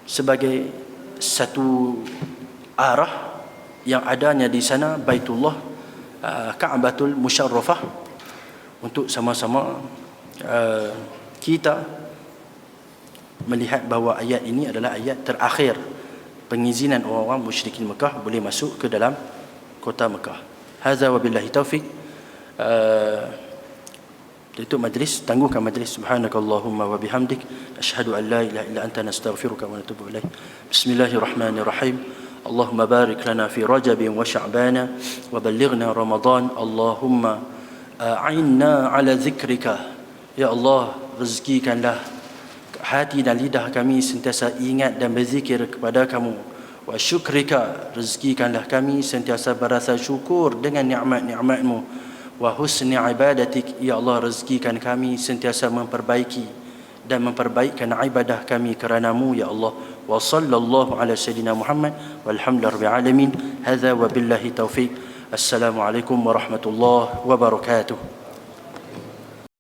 Speaker 1: sebagai satu arah yang adanya di sana Baitullah, Ka'batul Musyarrafah, untuk sama-sama kita melihat bahawa ayat ini adalah ayat terakhir pengizinan orang-orang musyrikin Mekah boleh masuk ke dalam kota Mekah. Hadza wabillahi taufik. Tutup majlis, tangguhkan majlis. Subhanakallahumma wa bihamdik, asyhadu an la ilaha illa anta, nastaghfiruka wa natubu ilaik. Bismillahirrahmanirrahim. Allahumma barik lana fi Rajab wa Sya'ban wa ballighna Ramadan. Allahumma a'inna ala zikrika. Ya Allah, rezekikanlah hati dan lidah kami sentiasa ingat dan berzikir kepada kamu. Wa syukrika, rezekikanlah kami sentiasa berasa syukur dengan nikmat-nikmat-Mu. Wa husni ibadatik, ya Allah, rezekikan kami sentiasa memperbaiki dan memperbaikkan ibadah kami kerana-Mu, ya Allah. Wa sallallahu ala sayyidina Muhammad walhamdulillahi rabbil alamin. Hadza wa billahi taufik. Assalamualaikum warahmatullahi wabarakatuh.